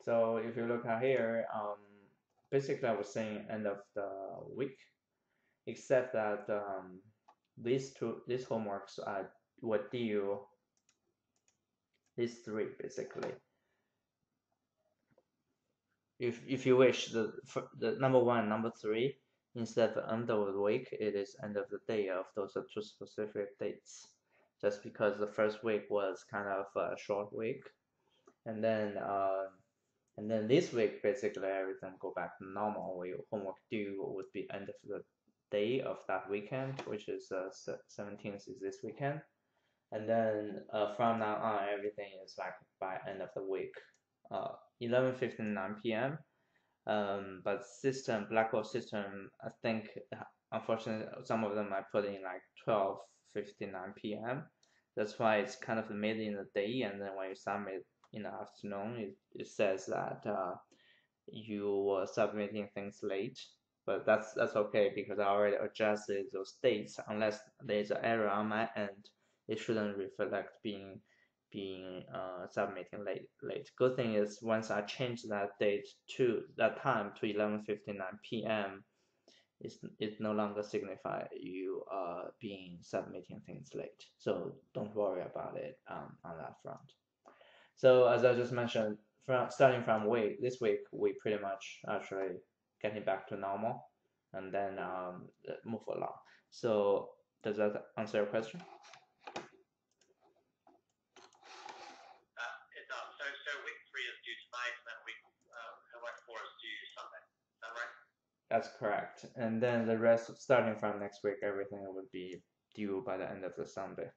So if you look at here, basically I was saying end of the week, except that these homeworks were due these three basically. If you wish, the number one, number three, instead of end of the week, it is end of the day of those are two specific dates. Just because the first week was kind of a short week, and then this week basically everything go back to normal. Homework due would be end of the day of that weekend, which is 17th is this weekend, and then from now on everything is back by end of the week, 11:59 p.m. But Blackwell system, I think, unfortunately, some of them I put in like 12:59 p.m. That's why it's kind of made in the day, and then when you submit in the afternoon, it says that you were submitting things late. But that's okay because I already adjusted those dates. Unless there's an error on my end, it shouldn't reflect being submitting late. Good thing is once I change that date to that time to 11:59 p.m., it no longer signify you being submitting things late. So don't worry about it on that front. So as I just mentioned, starting from this week, we pretty much actually getting back to normal, and then move along. So does that answer your question? It does. So week 3 is due tonight, and then week 4 is due Sunday. Is that right? That's correct. And then the rest, starting from next week, everything would be due by the end of the Sunday.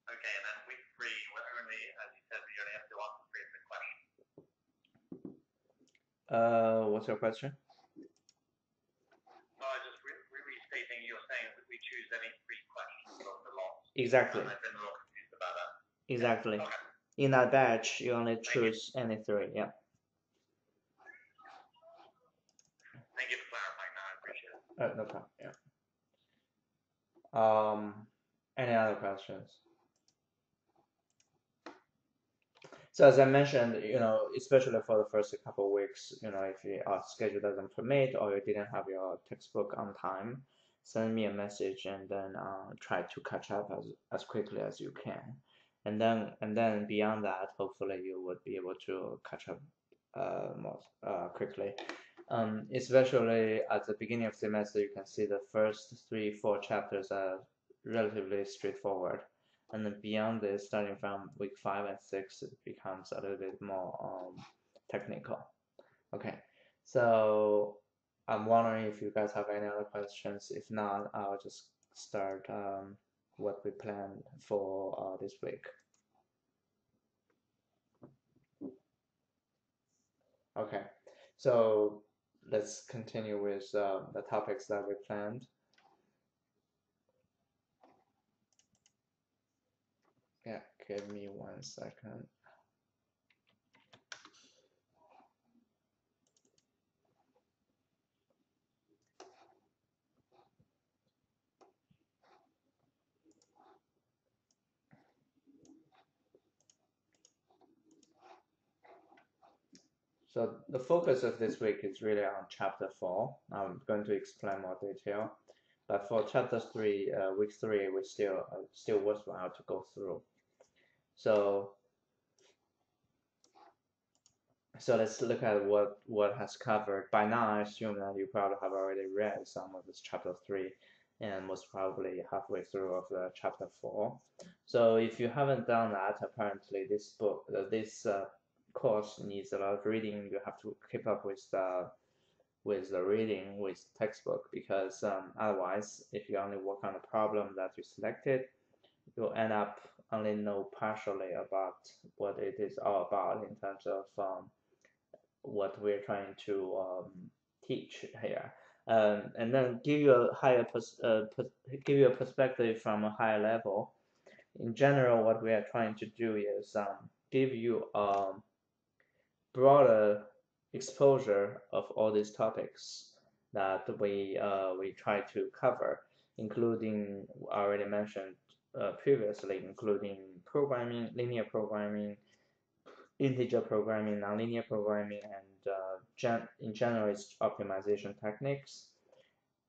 Okay, and then week 3, only, as you said, we only have to answer 3 of the questions. What's your question? Oh, I just restating. You're saying that we choose any 3 questions of the lot. Exactly. I've been a little confused about that. Exactly. Yeah. Okay. In that batch, you only choose any 3. Yeah. Thank you for clarifying that. I appreciate it. No problem. Yeah. Any other questions? So as I mentioned, especially for the first couple of weeks, if your schedule doesn't permit or you didn't have your textbook on time, send me a message and then try to catch up as quickly as you can. And then beyond that, hopefully you would be able to catch up more quickly. Especially at the beginning of the semester, you can see the first 3-4 chapters are relatively straightforward. And then beyond this, starting from week 5 and 6, it becomes a little bit more technical. Okay, so I'm wondering if you guys have any other questions. If not, I'll just start what we planned for this week. Okay, so let's continue with the topics that we planned. Yeah, give me 1 second. So the focus of this week is really on chapter 4. I'm going to explain more detail, but for chapter 3, week 3, we still worthwhile to go through. So let's look at what has covered. By now, I assume that you probably have already read some of this chapter 3, and most probably halfway through of the chapter 4. So if you haven't done that, apparently this course needs a lot of reading. You have to keep up with the reading with textbook, because otherwise, if you only work on the problem that you selected, you'll end up only know partially about what it is all about in terms of what we're trying to teach here. And then give you a perspective from a higher level. In general, what we are trying to do is give you a broader exposure of all these topics that we try to cover, including I already mentioned previously, including programming, linear programming, integer programming, nonlinear programming, and in general, it's optimization techniques.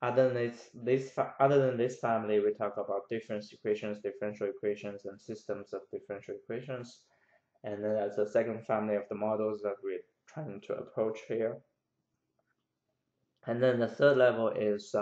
Other than this family, we talk about difference equations, differential equations, and systems of differential equations. And then there's a second family of the models that we're trying to approach here. And then the third level is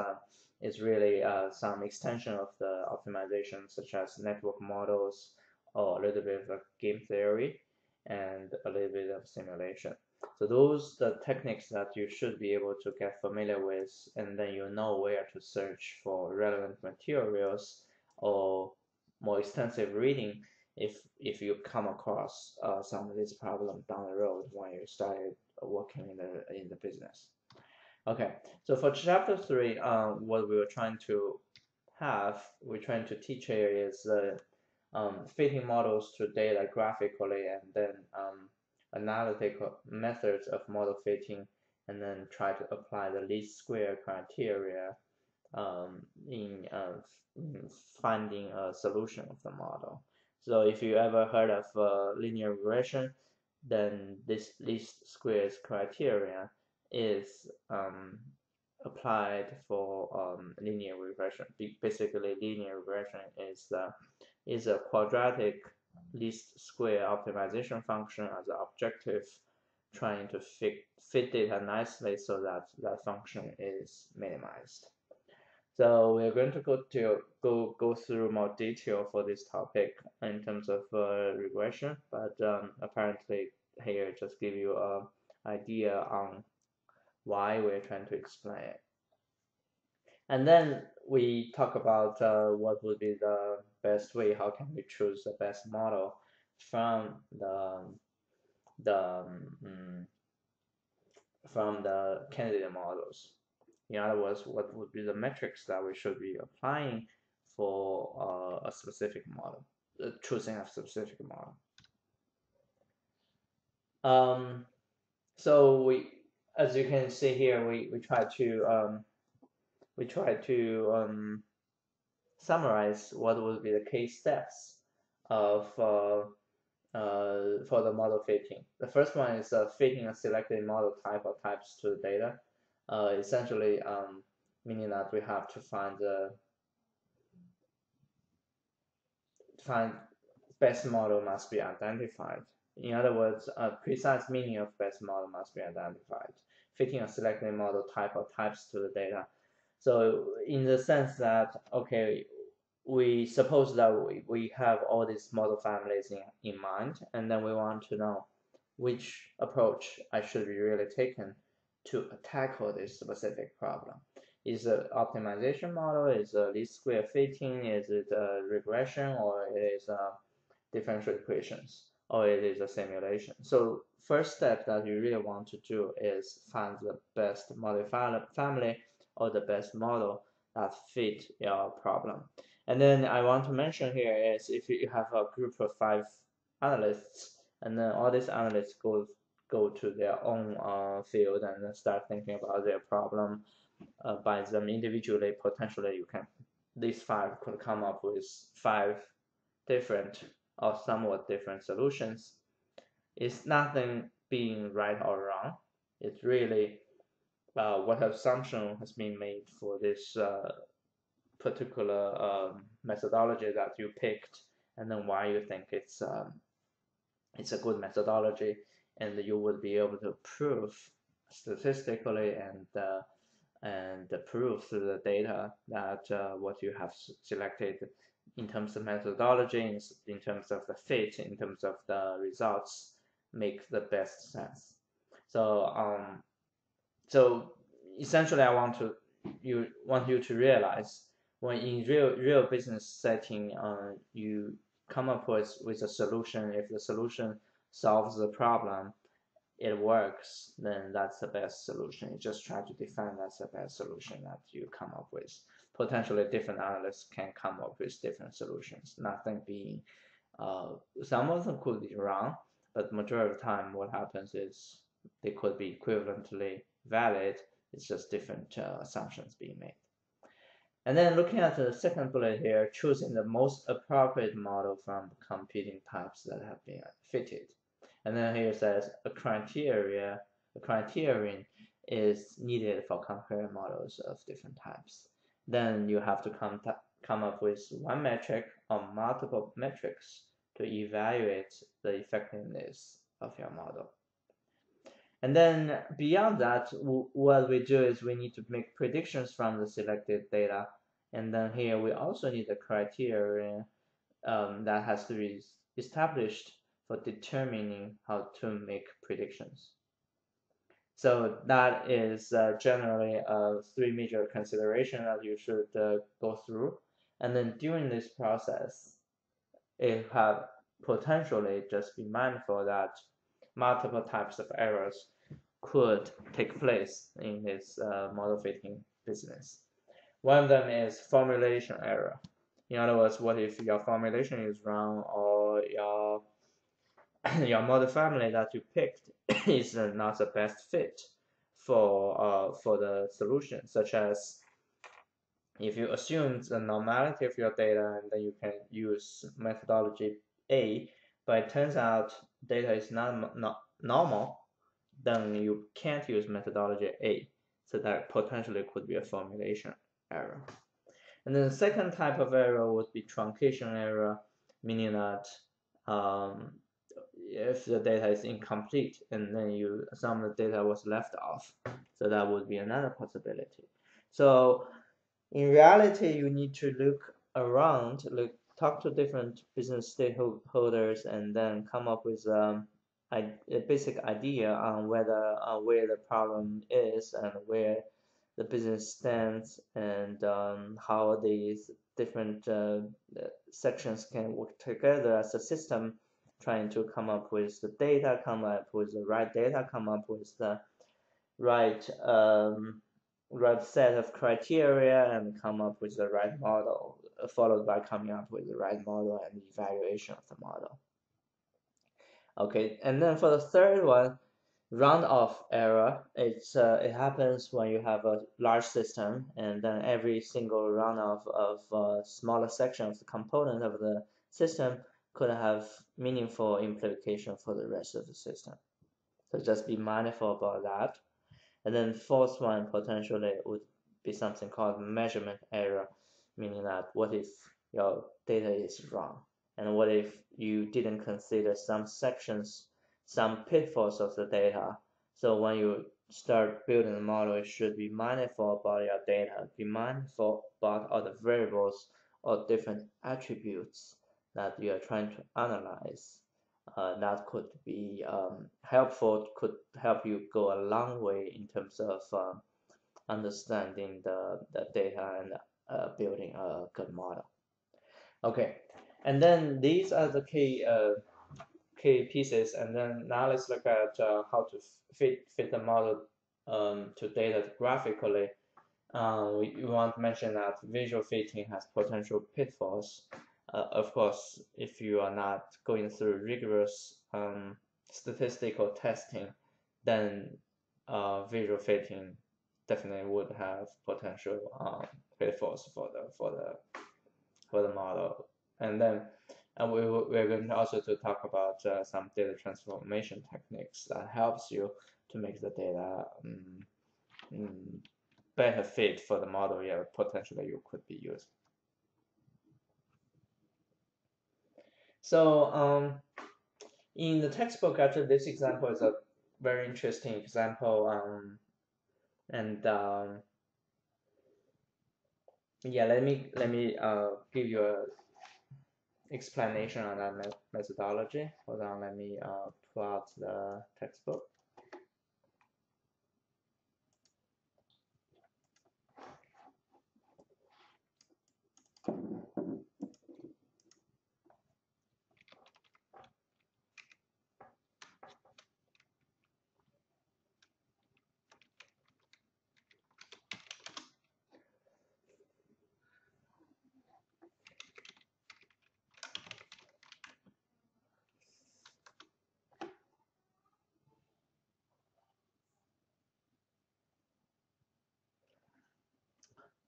really some extension of the optimization, such as network models, or a little bit of a game theory, and a little bit of simulation. So those the techniques that you should be able to get familiar with, and then you know where to search for relevant materials or more extensive reading if you come across some of these problems down the road when you started working in the business. Okay, so for chapter 3, what we're trying to teach here is fitting models to data graphically, and then analytical methods of model fitting, and then try to apply the least square criteria in finding a solution of the model. So if you ever heard of linear regression, then this least squares criteria is applied for linear regression. Basically, linear regression is a quadratic least square optimization function as an objective, trying to fit data nicely so that that function is minimized. So we're going to go through more detail for this topic in terms of regression, but apparently here just give you an idea on why we're trying to explain it. And then we talk about what would be the best way, how can we choose the best model from the candidate models. In other words, what would be the metrics that we should be applying for a specific model, choosing a specific model. So we, as you can see here, we try to summarize what would be the case steps of for the model fitting. The first one is fitting a selected model type or types to the data. Essentially, meaning that we have to find best model must be identified. In other words, a precise meaning of best model must be identified, fitting a selected model type or types to the data. So in the sense that, okay, we suppose that we have all these model families in mind, and then we want to know which approach I should be really taken to tackle this specific problem. Is it optimization model? Is it least square fitting? Is it a regression, or it is differential equations, or it is a simulation? So first step that you really want to do is find the best model family or the best model that fit your problem. And then I want to mention here is if you have a group of 5 analysts, and then all these analysts go to their own field and start thinking about their problem by them individually. Potentially, these 5 could come up with 5 different or somewhat different solutions. It's nothing being right or wrong. It's really what assumption has been made for this particular methodology that you picked, and then why you think it's a good methodology, and you would be able to prove statistically and prove through the data that what you have selected in terms of methodology, in terms of the fit, in terms of the results, make the best sense. So so essentially, I want you to realize when in real business setting, you come up with a solution. If the solution solves the problem, it works, then that's the best solution. You just try to define that's the best solution that you come up with. Potentially, different analysts can come up with different solutions. Nothing being, some of them could be wrong, but majority of the time, what happens is they could be equivalently valid. It's just different assumptions being made. And then looking at the second bullet here, choosing the most appropriate model from competing types that have been fitted. And then here it says a criterion is needed for comparing models of different types. Then you have to come up with one metric or multiple metrics to evaluate the effectiveness of your model. And then beyond that, what we do is we need to make predictions from the selected data. And then here we also need a criterion that has to be established for determining how to make predictions. So that is generally three major considerations that you should go through. And then during this process, it have potentially just be mindful that multiple types of errors could take place in this model fitting business. One of them is formulation error. In other words, what if your formulation is wrong or your your model family that you picked is not the best fit for the solution, such as if you assume the normality of your data and then you can use methodology A, but it turns out data is not normal, then you can't use methodology A. So that potentially could be a formulation error. And then the second type of error would be truncation error, meaning that if the data is incomplete and then some of the data was left off, so that would be another possibility. So in reality, you need to look around, talk to different business stakeholders, and then come up with a basic idea on where the problem is and where the business stands, and how these different sections can work together as a system, trying to come up with the data, come up with the right data, come up with the right right set of criteria, and come up with the right model, followed by coming up with the right model and evaluation of the model. Okay, and then for the third one, round-off error, it happens when you have a large system and then every single round-off of a smaller section of the component of the system could have meaningful implication for the rest of the system. So just be mindful about that. And then fourth one potentially would be something called measurement error, meaning that what if your data is wrong? And what if you didn't consider some sections, some pitfalls of the data? So when you start building a model, you should be mindful about your data, be mindful about all the variables or different attributes that you are trying to analyze. That could be helpful, could help you go a long way in terms of understanding the data and building a good model. Okay, and then these are the key pieces, and then now let's look at how to fit the model to data graphically. We want to mention that visual fitting has potential pitfalls. Of course, if you are not going through rigorous statistical testing, then visual fitting definitely would have potential pitfalls for the model. And then we're going to also to talk about some data transformation techniques that helps you to make the data better fit for the model potentially you could be using. So in the textbook, actually, this example is a very interesting example, and yeah, let me give you a explanation on that methodology. Hold on, let me pull out the textbook.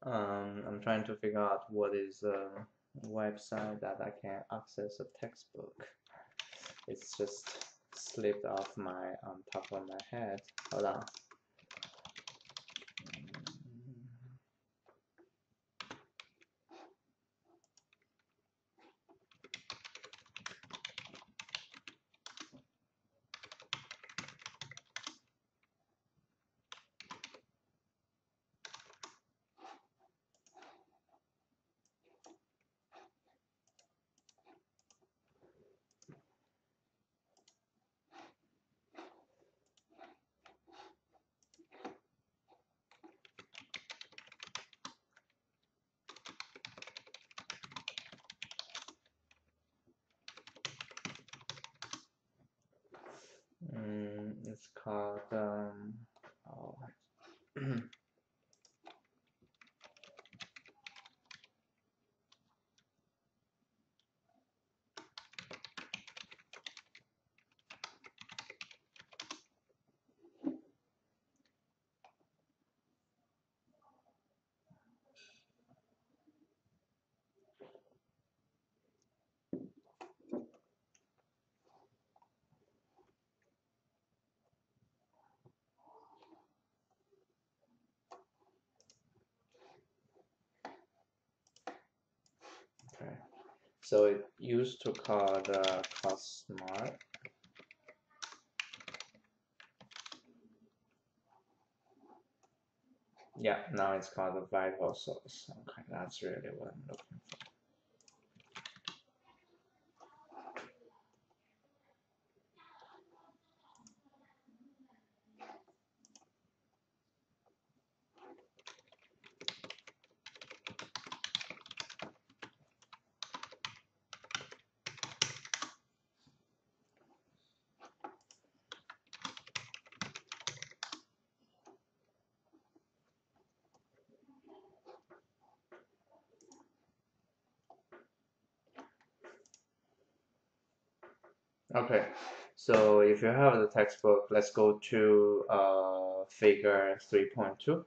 I'm trying to figure out what is a website that I can access a textbook. It's just slipped off my on top of my head. Hold on. It's called oh. Okay, so it used to call the cost smart. Yeah, now it's called the vital source. Okay, that's really what I'm looking for. Okay, so if you have the textbook, let's go to figure 3.2.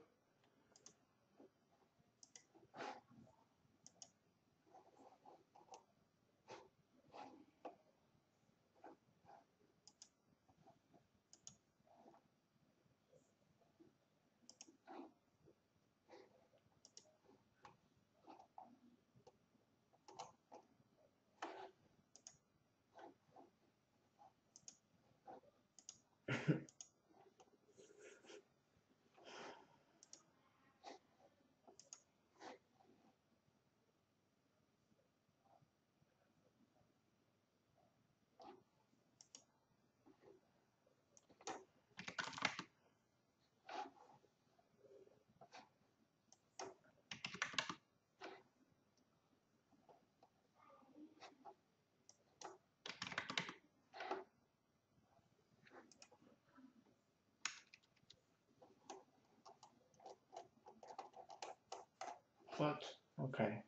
What? Okay.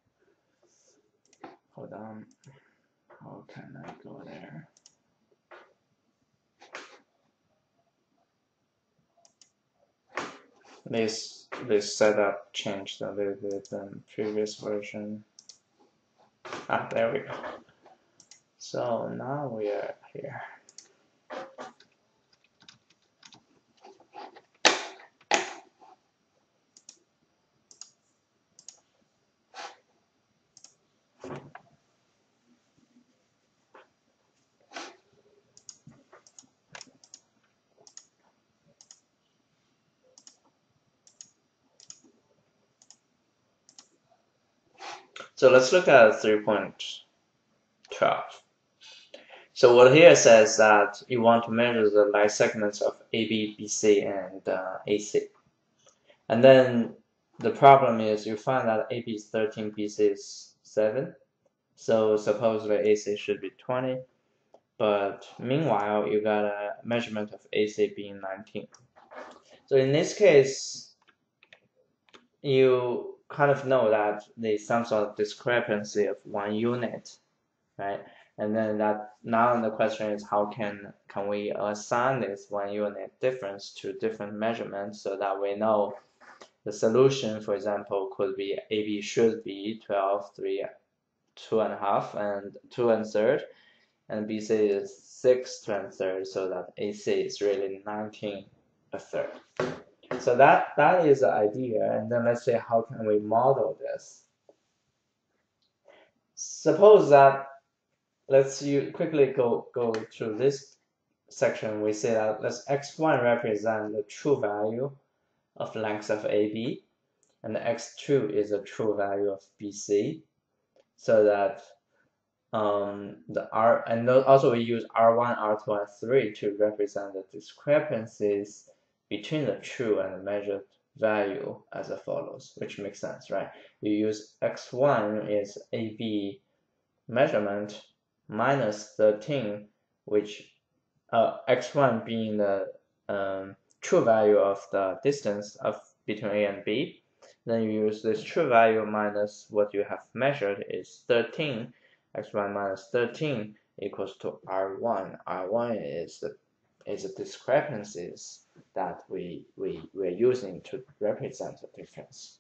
Hold on. How can I go there? This setup changed a little bit than previous version. Ah, there we go. So now we are here. So let's look at 3.12. So what here says that you want to measure the light segments of AB, BC, and AC. And then the problem is you find that AB is 13, BC is 7. So supposedly AC should be 20. But meanwhile, you got a measurement of AC being 19. So in this case, you kind of know that there's some sort of discrepancy of 1 unit, right? And then that now the question is how can we assign this 1 unit difference to different measurements so that we know the solution, for example, could be AB should be 12, 3, 2.5, and 2 1/3. and BC is 6 1/3, so that AC is really 19 1/3. So that is the idea, and then let's say how can we model this? Suppose that let's quickly go through this section. We say that let's x1 represent the true value of length of AB, and x2 is a true value of BC, so that the R, and also we use R1, R2, and 3 to represent the discrepancies between the true and the measured value as follows, which makes sense, right? You use x1 is AB measurement minus 13, which x1 being the true value of the distance of between A and B. Then you use this true value minus what you have measured is 13. x1 minus 13 equals to R1. R1 is the discrepancies that we're using to represent the difference.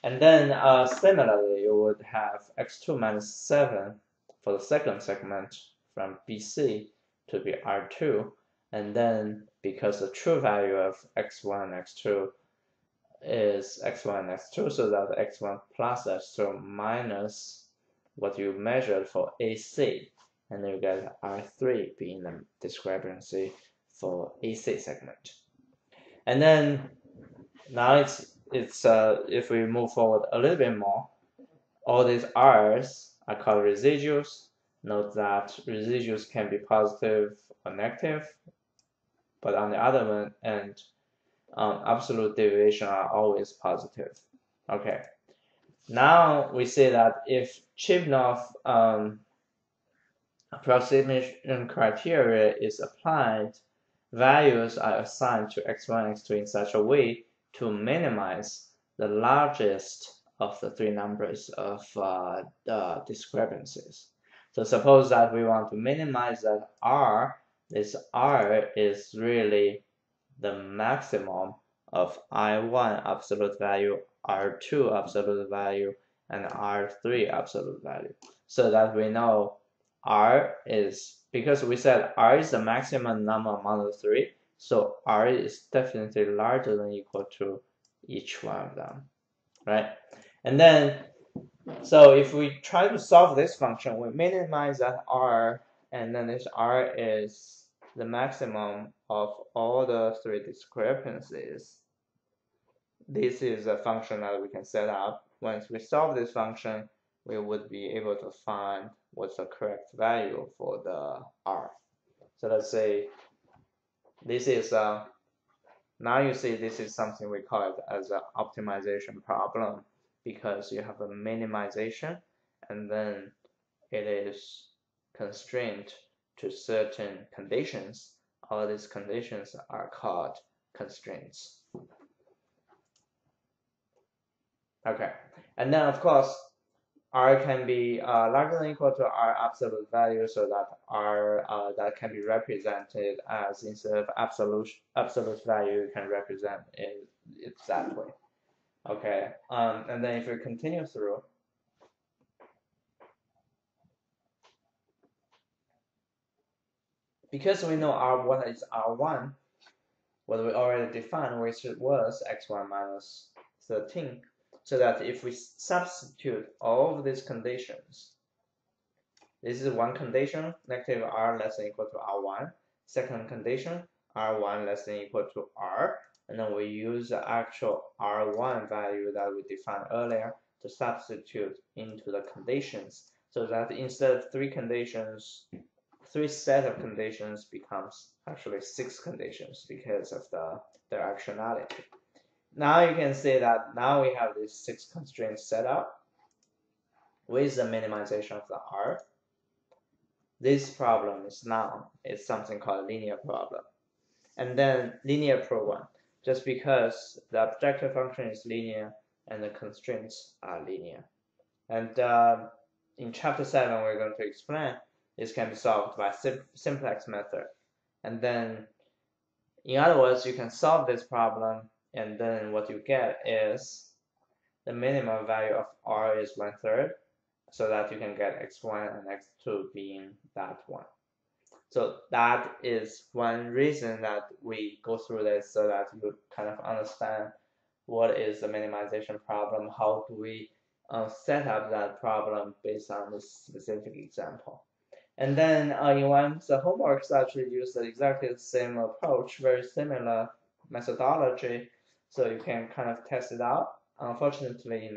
And then similarly, you would have x2 minus 7 for the second segment from BC to be R2. And then because the true value of x1 and x2 is x1 and x2, so that x1 plus x2 minus what you measured for AC, and then you get R3 being the discrepancy for AC segment. And then now it's if we move forward a little bit more, all these R's are called residuals. Note that residuals can be positive or negative, but on the other end, absolute deviation are always positive. Okay. Now we say that if Chibnov approximation criteria is applied, values are assigned to x1, x2 in such a way to minimize the largest of the three numbers of discrepancies. So suppose that we want to minimize that R. This R is really the maximum of I1 absolute value, R2 absolute value, and R3 absolute value. So that we know R is, because we said R is the maximum number among the three, so R is definitely larger than or equal to each one of them, right? And then, so if we try to solve this function, we minimize that R, and then this R is the maximum of all the three discrepancies. This is a function that we can set up. Once we solve this function, we would be able to find what's the correct value for the R. So let's say this is now you see this is something we call it as an optimization problem, because you have a minimization and then it is constrained to certain conditions. All these conditions are called constraints. Okay, and then of course R can be larger than or equal to R absolute value, so that R that can be represented as, instead of absolute value, you can represent it that way. Okay, and then if we continue through, because we know R1 is R1, what we already defined, which was x1 minus 13, so that if we substitute all of these conditions, this is one condition, negative R less than or equal to R1. Second condition, R1 less than or equal to R, and then we use the actual R1 value that we defined earlier to substitute into the conditions, so that instead of three conditions, three set of conditions becomes actually 6 conditions because of the directionality. Now you can see that now we have these 6 constraints set up with the minimization of the R. This problem is now something called linear problem. And then linear program, just because the objective function is linear and the constraints are linear. And in chapter 7, we're going to explain this can be solved by simplex method. And then, in other words, you can solve this problem, and then what you get is the minimum value of R is 1/3. so that you can get x1 and x2 being that one. So that is one reason that we go through this, so that you kind of understand what is the minimization problem, how do we set up that problem based on this specific example. And then in one, the homeworks actually use exactly the same approach, very similar methodology, so you can kind of test it out. Unfortunately,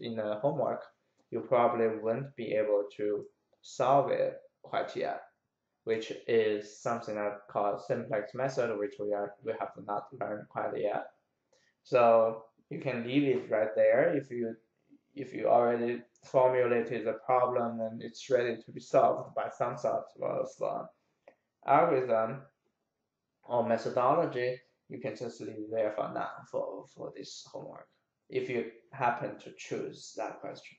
in the homework, you probably won't be able to solve it quite yet, which is something that called simplex method, which we have not learned quite yet. So you can leave it right there if you already formulated the problem and it's ready to be solved by some sort of algorithm or methodology. You can just leave it there for now for this homework, if you happen to choose that question.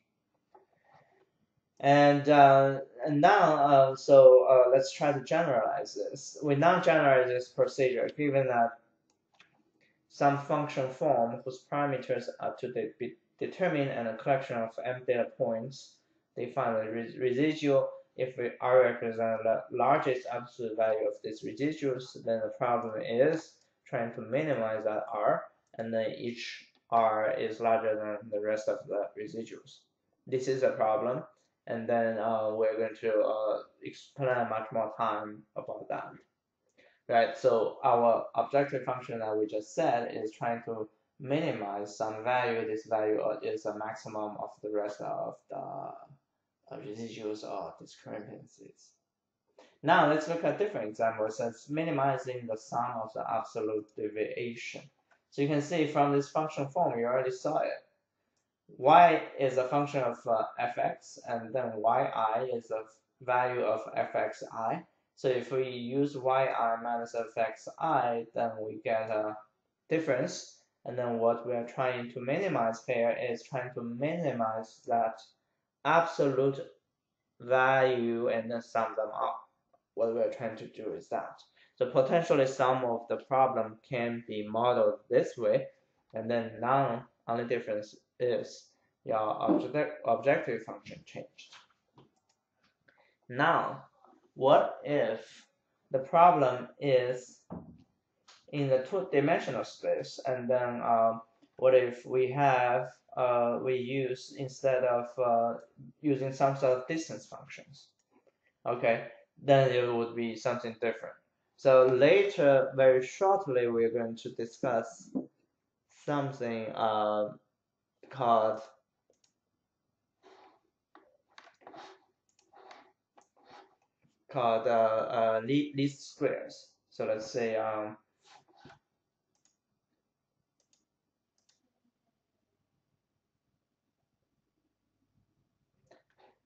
And now, let's try to generalize this. We now generalize this procedure given that some function form whose parameters are to be determined and a collection of m data points define the residual. If we R represent the largest absolute value of these residuals, then the problem is trying to minimize that R, and then each R is larger than the rest of the residuals. This is a problem, and then we're going to spend much more time about that. Right, so our objective function that we just said is trying to minimize some value. This value is a maximum of the rest of the residuals or discrepancies. Now let's look at a different example. It says minimizing the sum of the absolute deviation. So you can see from this function form, you already saw it. Y is a function of fx, and then yi is the value of fxi. So if we use yi minus fxi, then we get a difference. And then what we are trying to minimize here is trying to minimize that absolute value and then sum them up. What we are trying to do is that. So potentially some of the problem can be modeled this way, and then now only difference is your objective function changed. Now, what if the problem is in the two-dimensional space, and then what if we have we use, instead of using some sort of distance functions, okay, then it would be something different. So later, very shortly, we're going to discuss something called least squares. So let's say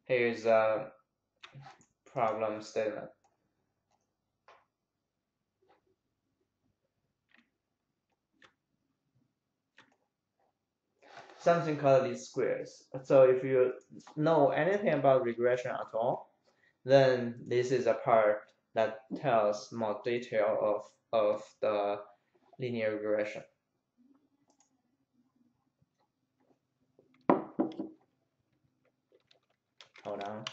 here's a problem statement. Something called least squares. So if you know anything about regression at all, then this is a part that tells more detail of the linear regression. Hold on.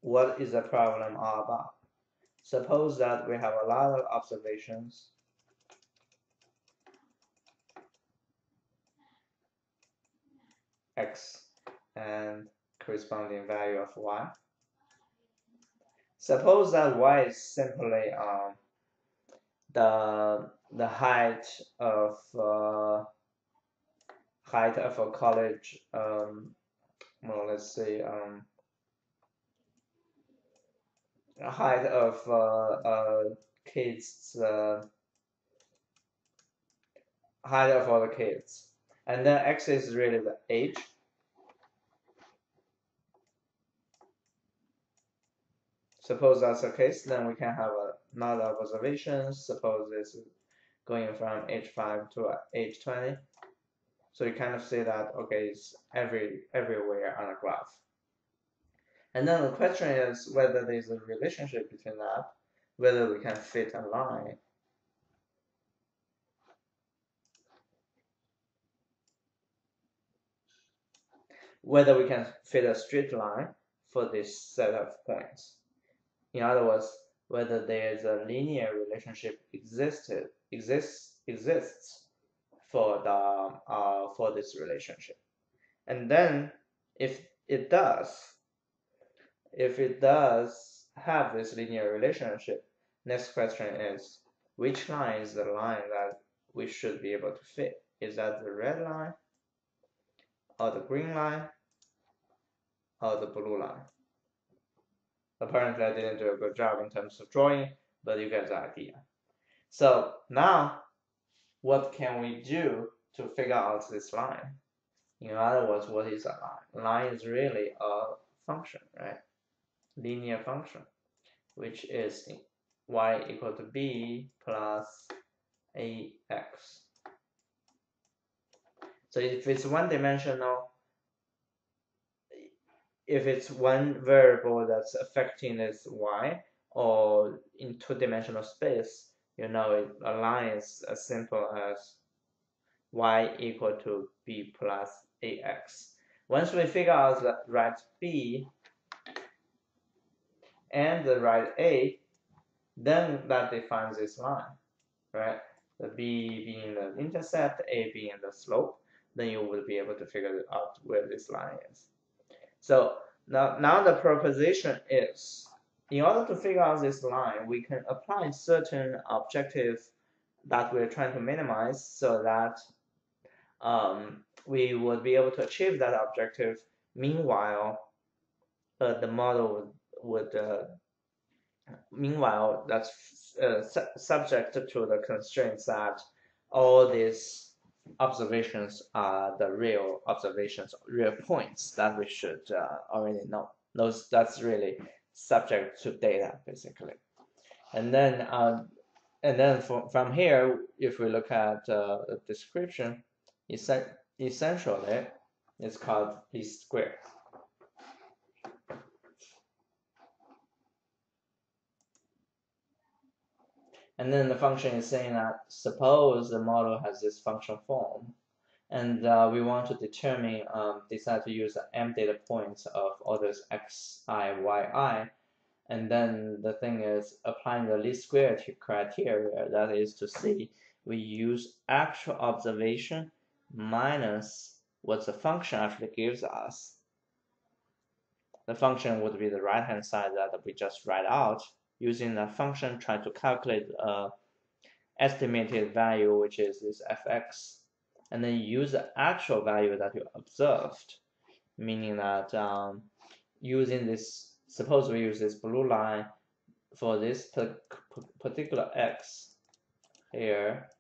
What is the problem all about? Suppose that we have a lot of observations. X and corresponding value of y. Suppose that y is simply the height of a college. Well, let's say height of kids. Height of all the kids, and then x is really the age. Suppose that's the case, then we can have a lot of observations. Suppose it's going from age 5 to age 20. So you kind of see that, okay, it's everywhere on the graph. And then the question is whether there's a relationship between that, whether we can fit a line whether we can fit a straight line for this set of points. In other words, whether there is a linear relationship exists for this relationship. And then if it does have this linear relationship, next question is, which line is the line that we should be able to fit? Is that the red line, or the green line, or the blue line? Apparently I didn't do a good job in terms of drawing, but you get the idea. So now, what can we do to figure out this line? In other words, what is a line? Line is really a function, right? Linear function, which is y equal to b plus ax. So if it's one-dimensional, if it's one variable that's affecting this y, or in two-dimensional space, you know, a line is as simple as y equal to b plus ax. Once we figure out the right b and the right a, then that defines this line, right? The b being the intercept, a being the slope, then you will be able to figure out where this line is. So now the proposition is, in order to figure out this line, we can apply certain objective that we're trying to minimize, so that we would be able to achieve that objective. Meanwhile, the model would meanwhile that's subject to the constraints that all these observations are the real observations, real points that we should already know. That's really subject to data, basically. And then from here, if we look at the description, essentially it's called least square. And then the function is saying that suppose the model has this function form, and we want to determine, decide to use the m data points of orders xi, yi, and then the thing is applying the least square criteria, that is to say, we use actual observation minus what the function actually gives us. The function would be the right hand side that we just write out. Using that function, try to calculate estimated value, which is this fx, and then use the actual value that you observed, meaning that using this, suppose we use this blue line for this particular x here,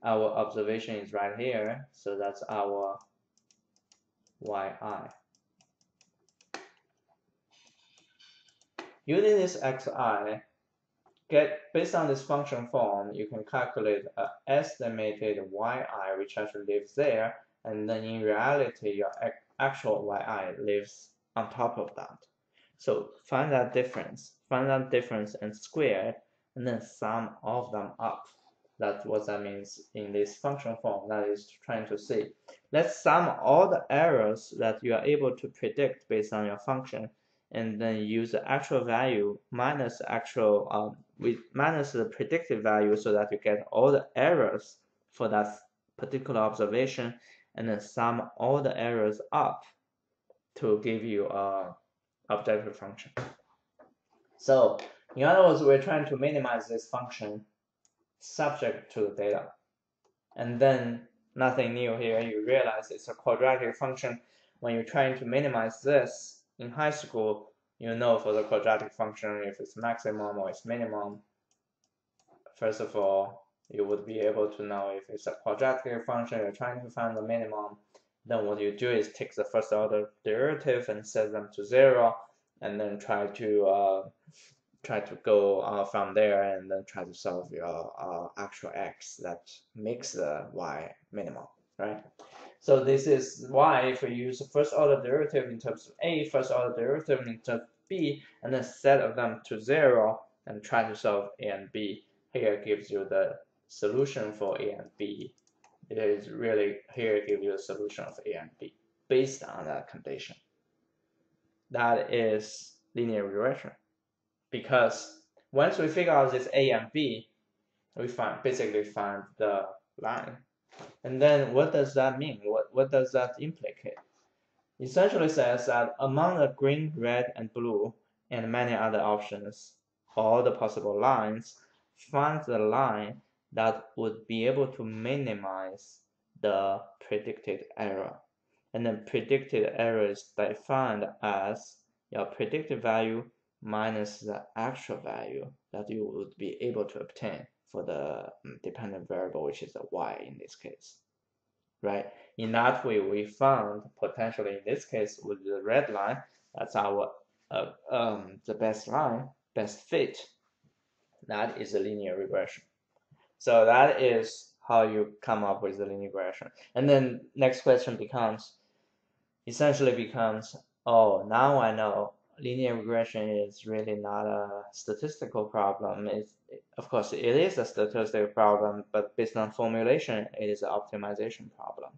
our observation is right here, so that's our yi. Using this xi, based on this function form, you can calculate an estimated yi, which actually lives there, and then in reality, your actual yi lives on top of that. So find that difference and square it, and then sum all of them up. That's what that means in this function form. That is trying to say, let's sum all the errors that you are able to predict based on your function, and then use the actual value minus minus the predicted value, so that you get all the errors for that particular observation, and then sum all the errors up to give you a objective function. So in other words, we're trying to minimize this function subject to the data. And then nothing new here, you realize it's a quadratic function. When you're trying to minimize this in high school, you know, for the quadratic function, if it's maximum or it's minimum, first of all, you would be able to know if it's a quadratic function, you're trying to find the minimum. Then what you do is take the first order derivative and set them to 0, and then try to go from there, and then try to solve your actual x that makes the y minimal, right? So this is why if we use the first order derivative in terms of a, first order derivative in terms of b, and then set them to 0 and try to solve a and b, here gives you the solution for a and b. It is really here gives you a solution of a and b. based on that condition. That is linear regression. Because once we figure out this A and B, we basically find the line. And then what does that mean? What does that implicate? Essentially says that among the green, red, and blue, and many other options, all the possible lines, find the line that would be able to minimize the predicted error. And then predicted error is defined as your predicted value minus the actual value that you would be able to obtain for the dependent variable, which is the y in this case, right? In that way, we found potentially in this case with the red line, that's our the best line, best fit. That is a linear regression. So that is how you come up with the linear regression. And then next question essentially becomes, oh, now I know linear regression is really not a statistical problem. Of course, it is a statistical problem, but based on formulation, it is an optimization problem.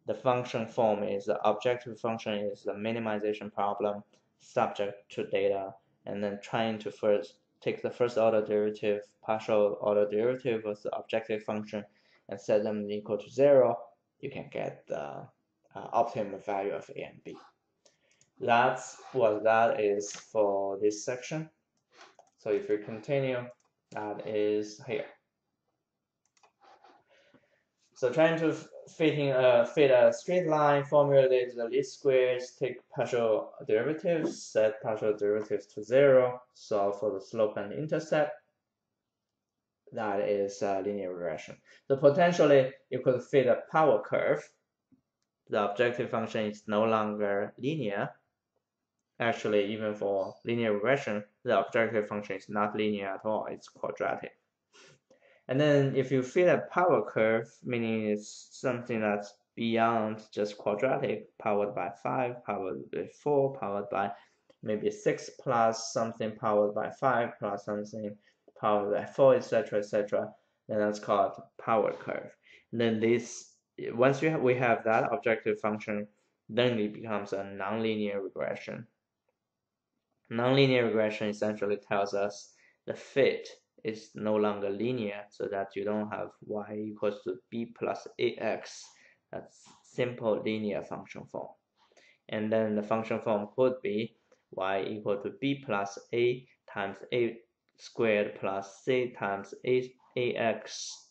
The function form is the objective function is the minimization problem subject to data, and then trying to first take the first order derivative, partial order derivative of the objective function, and set them equal to 0, you can get the optimum value of A and B. That's what that is for this section. So if we continue, that is here. So trying to fit a straight line, formulate the least squares, take partial derivatives, set partial derivatives to 0, solve for the slope and intercept. That is linear regression. So potentially you could fit a power curve. The objective function is no longer linear. Actually, even for linear regression, the objective function is not linear at all, it's quadratic. And then if you fit a power curve, meaning it's something that's beyond just quadratic, powered by 5, powered by 4, powered by maybe 6 plus something powered by 5 plus something powered by 4, etc., then that's called power curve. And then once we have that objective function, then it becomes a nonlinear regression. Nonlinear regression essentially tells us the fit is no longer linear, so that you don't have y equals to b plus ax. That's simple linear function form. And then the function form could be y equal to b plus a times a squared plus c times ax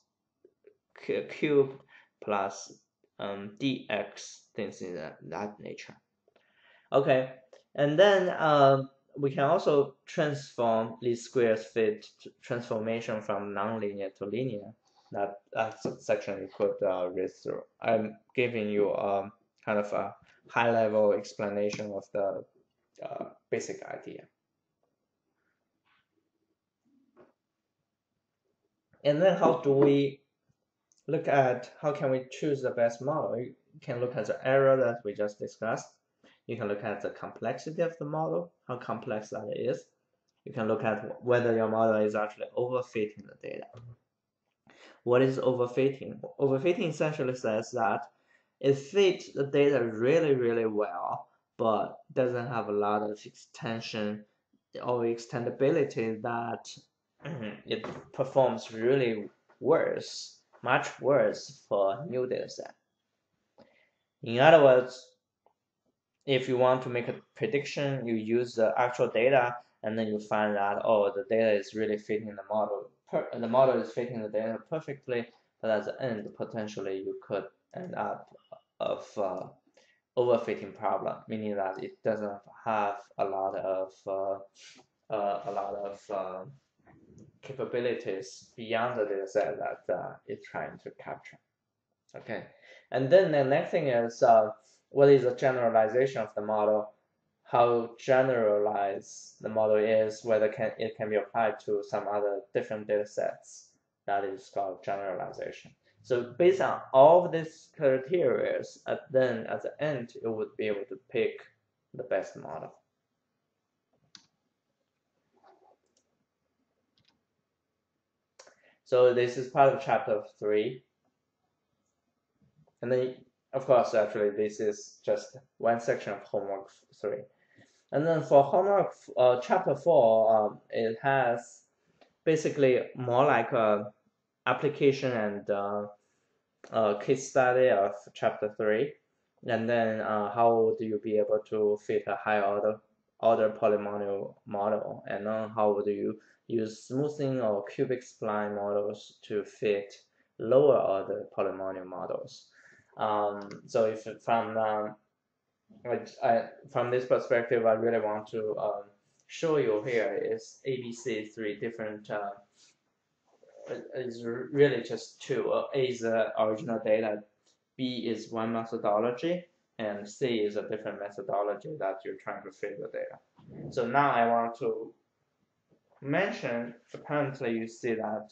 cubed plus dx, things in that nature. Okay, and then we can also transform least squares fit transformation from nonlinear to linear. That's a section you could read through. I'm giving you kind of a high-level explanation of the basic idea. And then how can we choose the best model? You can look at the error that we just discussed. You can look at the complexity of the model, how complex that is. You can look at whether your model is actually overfitting the data. What is overfitting? Overfitting essentially says that it fits the data really, really well, but doesn't have a lot of extension or extendability that it performs really worse, much worse for new data set. In other words, if you want to make a prediction, you use the actual data, and then you find that, oh, the data is really fitting the model. The model is fitting the data perfectly, but at the end, potentially you could end up of overfitting problem, meaning that it doesn't have a lot of capabilities beyond the data set that it's trying to capture. Okay, and then the next thing is what is the generalization of the model? How generalized the model is, whether it can be applied to some other different data sets. That is called generalization. So based on all of these criteria, then at the end, you would be able to pick the best model. So this is part of chapter 3. And then of course, actually, this is just one section of homework 3. And then for homework chapter 4, it has basically more like a application and case study of chapter 3. And then how do you be able to fit a higher order polynomial model, and then how do you use smoothing or cubic spline models to fit lower order polynomial models. So if from from this perspective, I really want to show you here is ABC 3 different. Is really just two. A is the original data, B is one methodology, and C is a different methodology that you're trying to fit the data. So now I want to mention, apparently you see that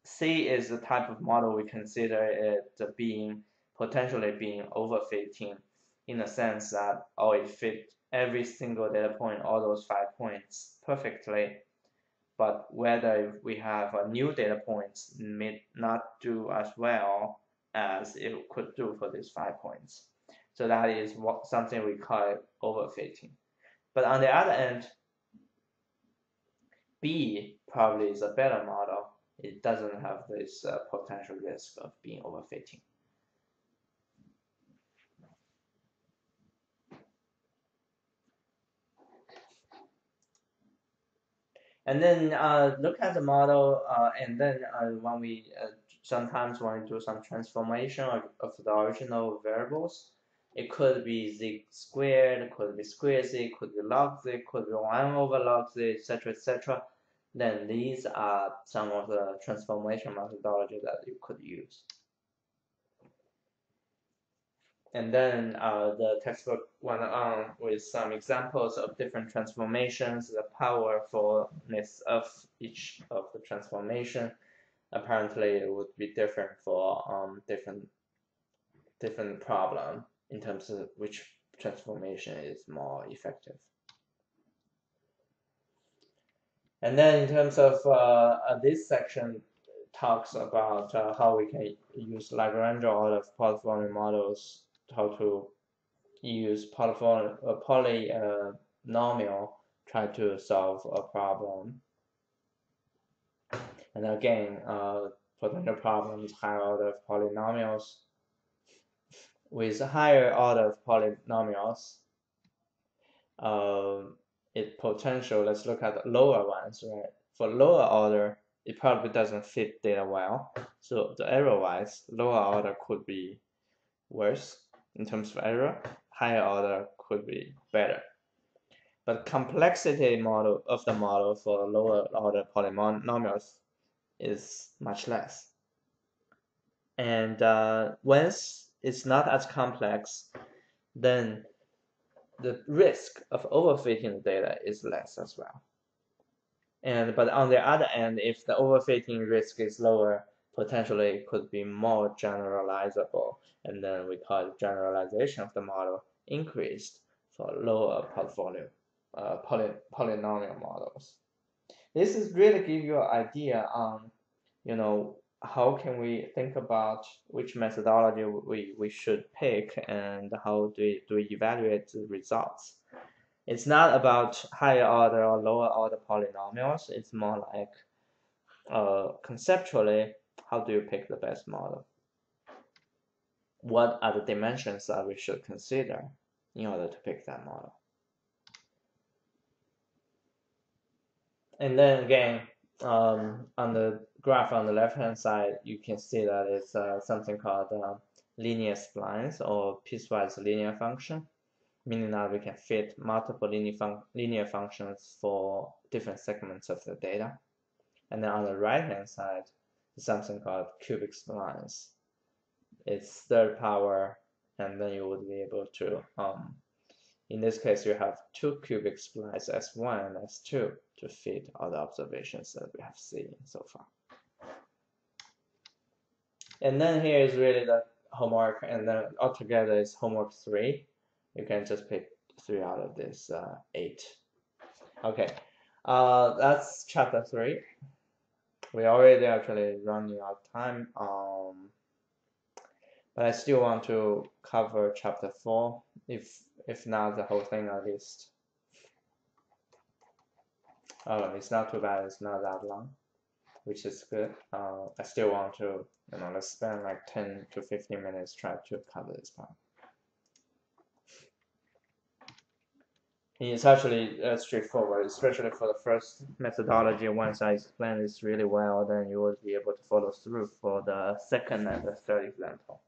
C is the type of model we consider it being potentially being overfitting, in the sense that it fit every single data point, all those 5 points perfectly, but whether we have a new data points may not do as well as it could do for these 5 points. So that is something we call overfitting. But on the other end, B probably is a better model. It doesn't have this potential risk of being overfitting. And then look at the model, and then when we sometimes want to do some transformation of the original variables, it could be z squared, it could be square z, it could be log z, it could be 1 over log z, etc., etc. Then these are some of the transformation methodology that you could use. And then the textbook went on with some examples of different transformations, the powerfulness of each of the transformation. Apparently, it would be different for different problem in terms of which transformation is more effective. And then in terms of this section talks about how we can use Lagrange order of polynomial models, how to use polynomial try to solve a problem. And again, potential problems, higher order of polynomials. With higher order of polynomials, let's look at the lower ones, right? For lower order, it probably doesn't fit data well. So the error-wise, lower order could be worse in terms of error. Higher order could be better. But complexity model of the model for lower order polynomials is much less. And once it's not as complex, then the risk of overfitting the data is less as well. But on the other end, if the overfitting risk is lower, potentially it could be more generalizable, and then we call it generalization of the model increased for lower polynomial models. This is really give you an idea on, how can we think about which methodology we should pick, and how do we evaluate the results. It's not about higher order or lower order polynomials. It's more like conceptually, how do you pick the best model? What are the dimensions that we should consider in order to pick that model? And then again, on the graph on the left-hand side, you can see that it's something called linear splines or piecewise linear function, meaning that we can fit multiple linear functions for different segments of the data. And then on the right-hand side, is something called cubic splines. It's third power, and then you would be able to, in this case, you have 2 cubic splines, S1 and S2, to fit all the observations that we have seen so far. And then here is really the homework, and then altogether is homework 3. You can just pick 3 out of this 8. Okay, that's chapter 3. We already actually running out of time. but I still want to cover chapter 4, if not the whole thing at least. Oh, it's not too bad, it's not that long, which is good. I still want to, let's spend like 10 to 15 minutes trying to cover this part. It's actually straightforward, especially for the first methodology. Once I explain this really well, then you will be able to follow through for the second and the third example.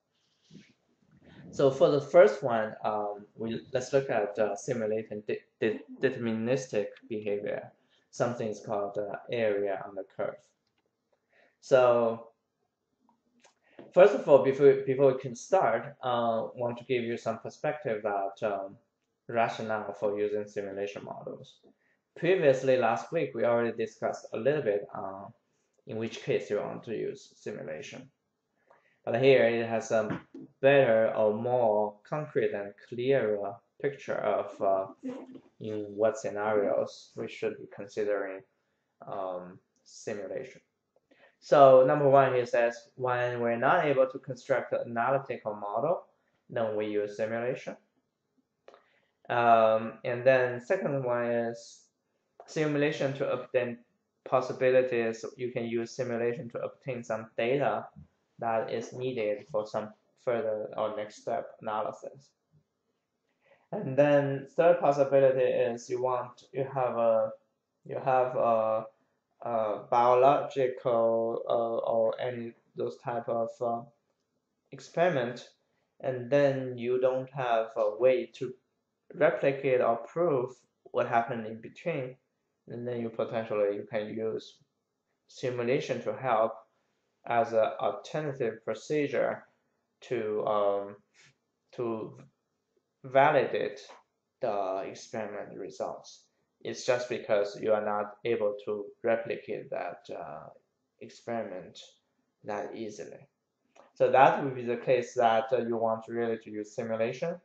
So for the first one, let's look at simulating deterministic behavior. Something is called area on the curve. So first of all, before we can start, I want to give you some perspective about rationale for using simulation models. Previously, last week, we already discussed a little bit in which case you want to use simulation. But here it has a better or more concrete and clearer picture of in what scenarios we should be considering simulation. So number one, he says, when we're not able to construct an analytical model, then we use simulation. And then second one is simulation to obtain possibilities. You can use simulation to obtain some data that is needed for some further or next step analysis. And then third possibility is you have a biological or any those type of experiment, and then you don't have a way to replicate or prove what happened in between, and then you can use simulation to help as an alternative procedure to validate the experiment results. It's just because you are not able to replicate that experiment that easily. So that would be the case that you want really to use simulation.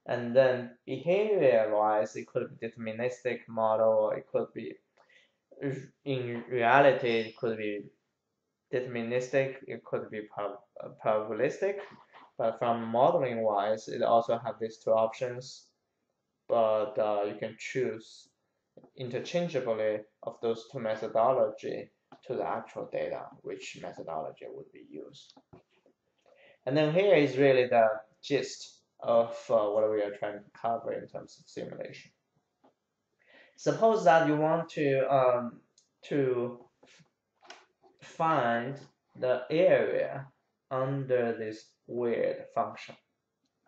And then behavior-wise, it could be deterministic model, or it could be, in reality, it could be deterministic, it could be probabilistic. But from modeling-wise, it also have these two options. But you can choose interchangeably of those two methodology to the actual data, which methodology would be used. And then here is really the gist of what we are trying to cover in terms of simulation. Suppose that you want to find the area under this weird function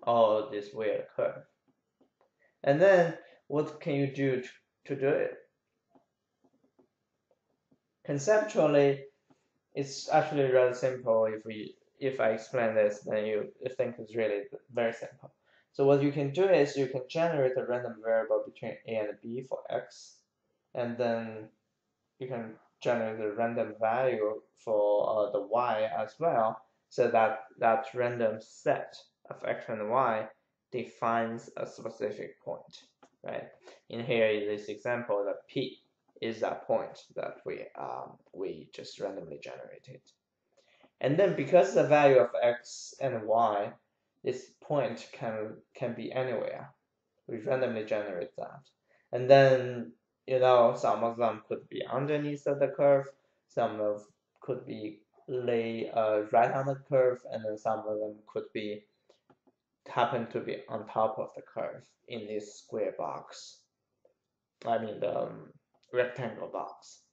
or this weird curve. And then what can you do to do it? Conceptually, it's actually rather simple. If I explain this, then you think it's really very simple. So what you can do is you can generate a random variable between a and b for x, and then you can generate a random value for the y as well, so that that random set of x and y defines a specific point, right? In here in this example, the p is that point that we just randomly generated. And then because the value of x and y, this point can be anywhere. We randomly generate that. And then, some of them could be underneath of the curve, some of could be lay right on the curve, and then some of them could be happen to be on top of the curve in this square box. I mean the rectangle box,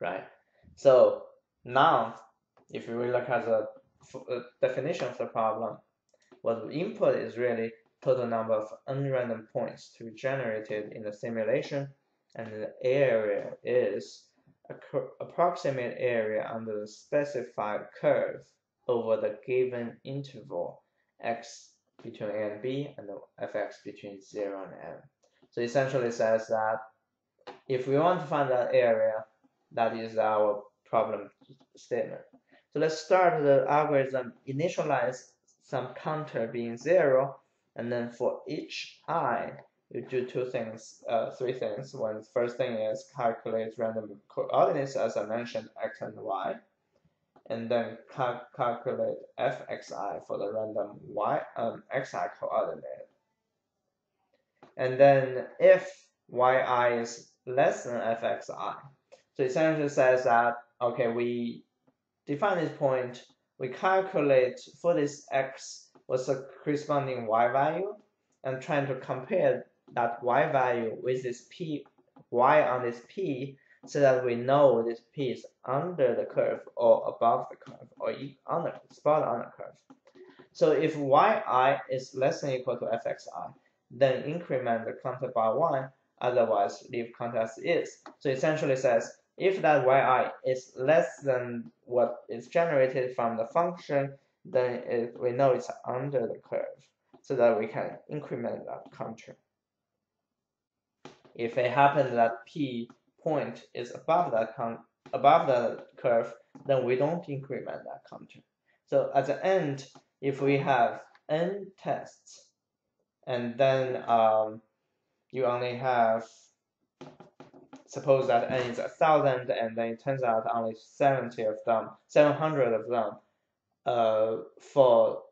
right? So now, if we look at the definition of the problem, what the input is really total number of unrandom points to be generated in the simulation, and the area is approximate area under the specified curve over the given interval x between a and b and fx between 0 and m. So essentially says that if we want to find that area, that is our problem statement. So let's start the algorithm, initialize some counter being 0, and then for each I, you do three things. First thing is calculate random coordinates, as I mentioned, x and y. and then calculate fxi for the random xi coordinate. And then if yi is less than fxi, so essentially says that, okay, we define this point, we calculate for this x what's the corresponding y value, and trying to compare that y value with this y on this p, so that we know this p is under the curve or above the curve or on the spot on the curve. So if yi is less than or equal to fxi, then increment the counter by 1, otherwise leave counter as is. So essentially says, if that yi is less than what is generated from the function, then we know it's under the curve, so that we can increment that counter. If it happens that p point is above the curve, then we don't increment that counter. So at the end, if we have n tests, and then you only have, suppose that n is 1,000, and then it turns out only 700 of them fall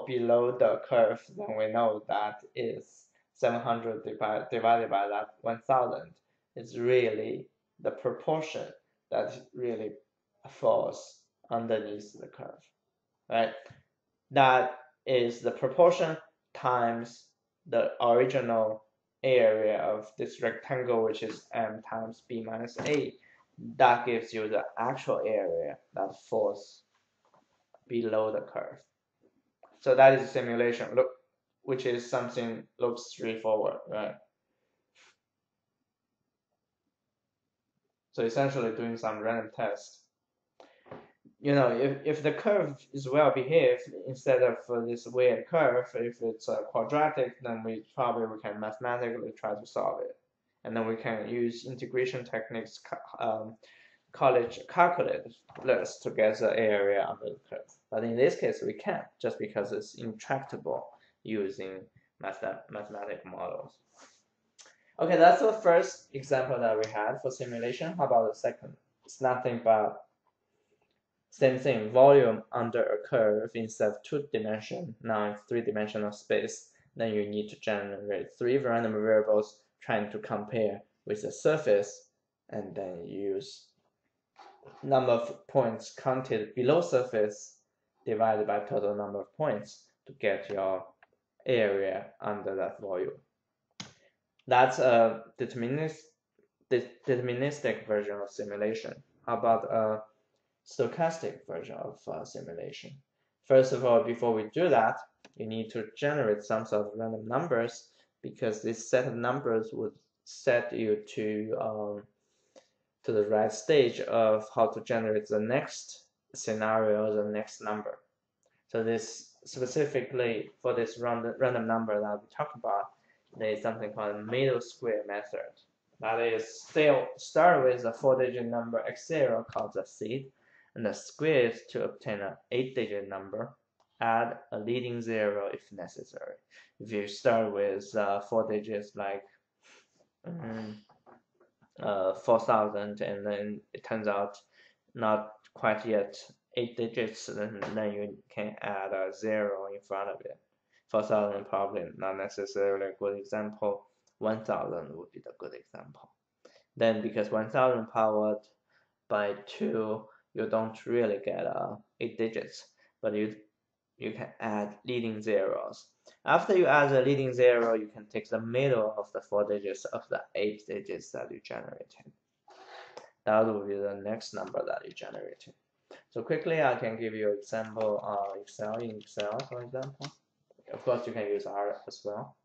below the curve, then we know that is 700 divided by that 1,000 is really the proportion that really falls underneath the curve, right? That is the proportion times the original area of this rectangle, which is m times b minus a. That gives you the actual area that falls below the curve. So that is a simulation, which is something looks straightforward, right? So essentially doing some random test. You know, if the curve is well behaved, instead of this weird curve, if it's quadratic, then we can mathematically try to solve it, and then we can use integration techniques, college calculus to get the area under the curve. But in this case, we can't, just because it's intractable using mathematical models. Okay, that's the first example that we had for simulation. How about the second? It's nothing but same thing, volume under a curve instead of 2-dimension, now it's 3-dimensional space. Then you need to generate 3 random variables trying to compare with the surface, and then use number of points counted below surface divided by total number of points to get your area under that volume. That's a deterministic version of simulation. How about a stochastic version of simulation? First of all, before we do that, you need to generate some sort of random numbers, because this set of numbers would set you to the right stage of how to generate the next scenario, the next number. So this specifically for this random number that we talked about, there is something called middle square method. That is, still start with a 4-digit number x0 called the seed, and the square is to obtain an 8-digit number. Add a leading 0 if necessary. If you start with 4 digits like 4,000, and then it turns out not quite yet 8 digits, then you can add a 0 in front of it. 4,000 probably not necessarily a good example. 1,000 would be the good example. Then because 1,000 powered by 2, you don't really get 8 digits, but you can add leading zeros. After you add the leading 0, you can take the middle of the 4 digits of the 8 digits that you generated. That will be the next number that you generated. So quickly, I can give you an example in Excel, for example. Of course, you can use R as well.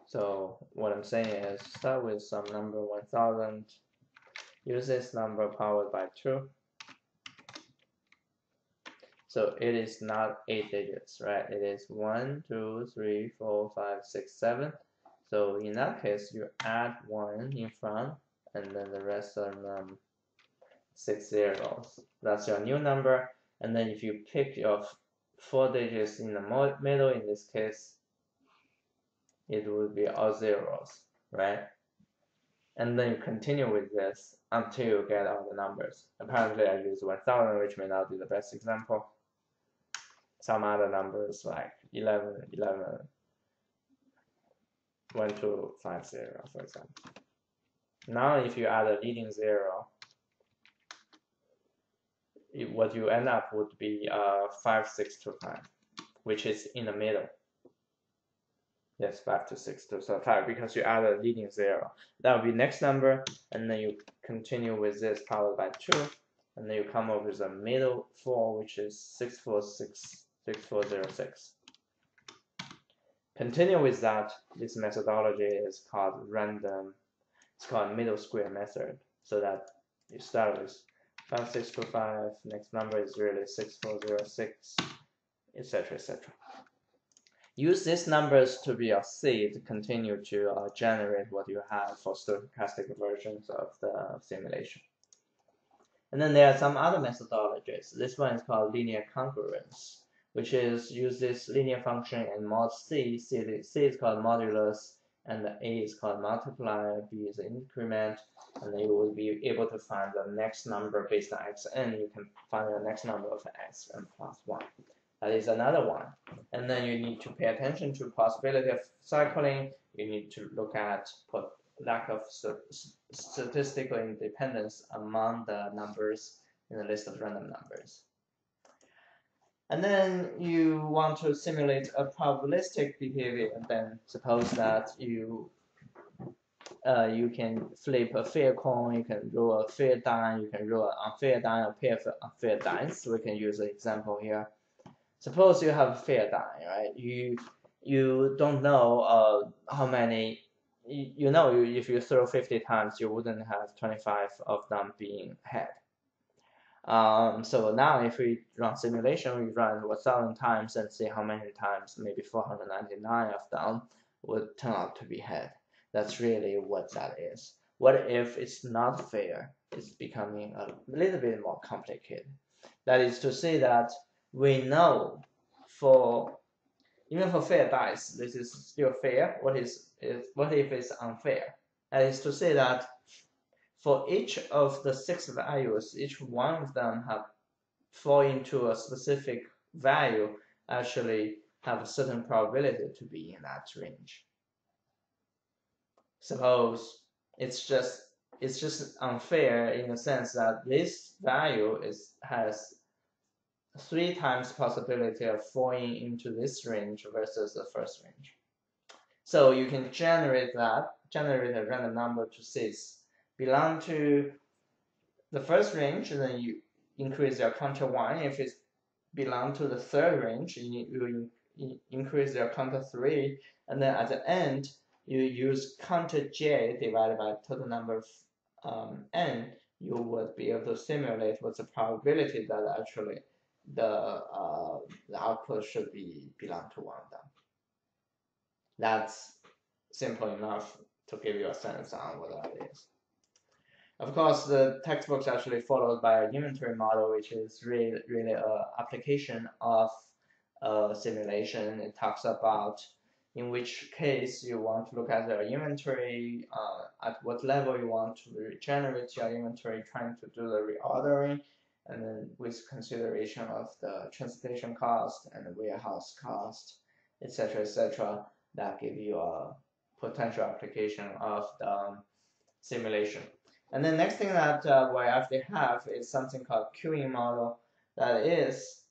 So what I'm saying is, start with some number 1,000. Use this number powered by 2. So it is not 8 digits, right? It is 1, 2, 3, 4, 5, 6, 7. So in that case, you add 1 in front, and then the rest are 6 zeros. That's your new number. And then if you pick your 4 digits in the middle, in this case, it would be all zeros, right? and then you continue with this until you get all the numbers. Apparently I use 1000, which may not be the best example. Some other numbers like 11, 11, 1250, for example. Now if you add a leading zero, what you end up would be 5625, which is in the middle. Yes, 5625, because you add a leading zero. That will be next number, and then you continue with this powered by 2, and then you come up with a middle 4, which is 6406. Continue with that. This methodology is called random. It's called middle square method. So that you start with 5625. Next number is really 6406, etc., etc. Use these numbers to be your seed to continue to generate what you have for stochastic versions of the simulation. And then there are some other methodologies. This one is called linear congruence, which is use this linear function and mod c. C is called modulus, and the a is called multiply, b is increment, and then you will be able to find the next number based on xn. You can find the next number of xn plus 1. That is another one. And then you need to pay attention to possibility of cycling. You need to look at lack of statistical independence among the numbers in the list of random numbers. And then you want to simulate a probabilistic behavior. And then suppose that you can flip a fair coin, you can roll a fair die, you can roll an unfair die, a pair of unfair dice. So we can use an example here. Suppose you have a fair die, right? You don't know how many. You know, if you throw 50 times, you wouldn't have 25 of them being head. So now if we run simulation, we run 1000 times and see how many times, maybe 499 of them would turn out to be head. That's really what that is. What if it's not fair? It's becoming a little bit more complicated. That is to say that we know even for fair dice, this is still fair. What if it's unfair? That is to say that for each of the 6 values, each one of them fall into a specific value, actually have a certain probability to be in that range. Suppose it's just unfair in the sense that this value has 3 times possibility of falling into this range versus the first range. So you can generate a random number to 6 belong to the first range, and then you increase your counter 1. If it belong to the third range, you increase your counter 3, and then at the end you use counter j divided by total number of n. You would be able to simulate what's the probability that actually the output should belong to one of them. That's simple enough to give you a sense on what that is. Of course, the textbook's actually followed by an inventory model, which is really an application of simulation. It talks about in which case you want to look at the inventory, at what level you want to regenerate your inventory, trying to do the reordering, and then with consideration of the transportation cost and the warehouse cost, etc., that give you a potential application of the simulation. And the next thing that we actually have is something called queuing model that is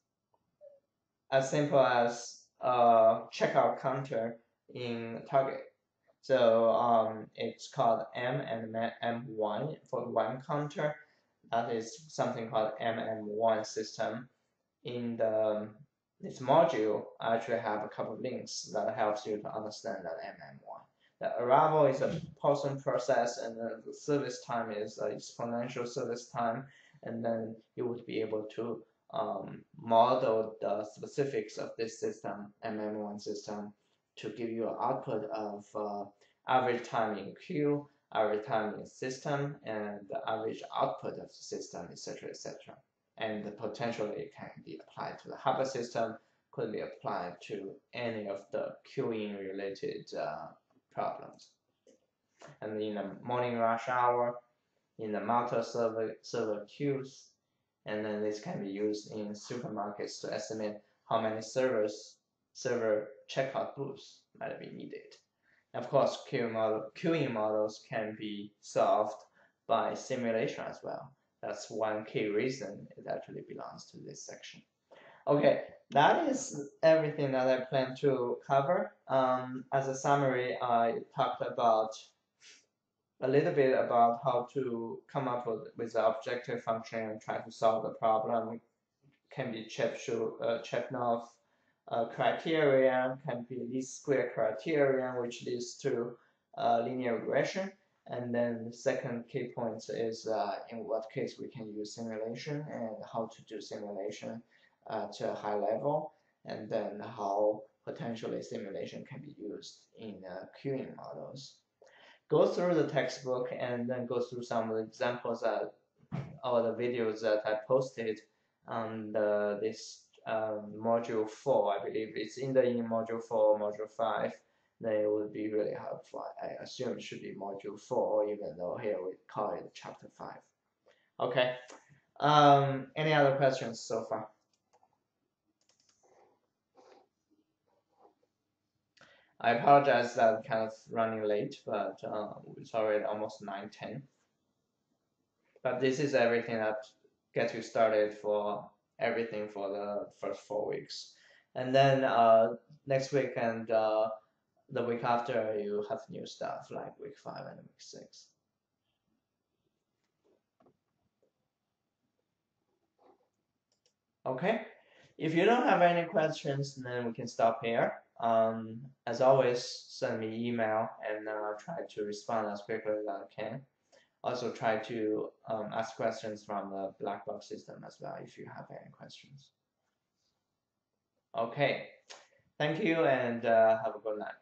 as simple as a checkout counter in Target. So it's called M and M1 for one counter. That is something called MM1 system. In this module, I actually have a couple of links that helps you to understand that MM1. The arrival is a Poisson process, and then the service time is an exponential service time, and then you would be able to model the specifics of this system, MM1 system, to give you an output of average time in queue, average time in system, and the average output of the system, etc., And potentially it can be applied to the harbor system, could be applied to any of the queuing related problems. and in the morning rush hour, in the multi-server queues, and then this can be used in supermarkets to estimate how many server checkout booths might be needed. Of course, queuing models can be solved by simulation as well. That's one key reason it actually belongs to this section. Okay, that is everything that I plan to cover. As a summary, I talked about a little bit about how to come up with the objective function and try to solve the problem. Can be Chebyshev criteria, can be least square criterion, which leads to linear regression. And then the second key point is in what case we can use simulation and how to do simulation at a high level, and then how potentially simulation can be used in queuing models. Go through the textbook and then go through some of the examples or the videos that I posted on this module 4. I believe it's either in module 4 or module 5. They would be really helpful. I assume it should be module 4, even though here we call it chapter 5. Okay. Any other questions so far? I apologize that I'm kind of running late, but it's already almost 9:10. But this is everything that gets you started for everything for the first 4 weeks. And then next week and the week after, you have new stuff like week 5 and week 6. Okay, if you don't have any questions, then we can stop here. As always, send me email and I'll try to respond as quickly as I can. Also try to ask questions from the black box system as well if you have any questions. Okay, thank you and have a good night.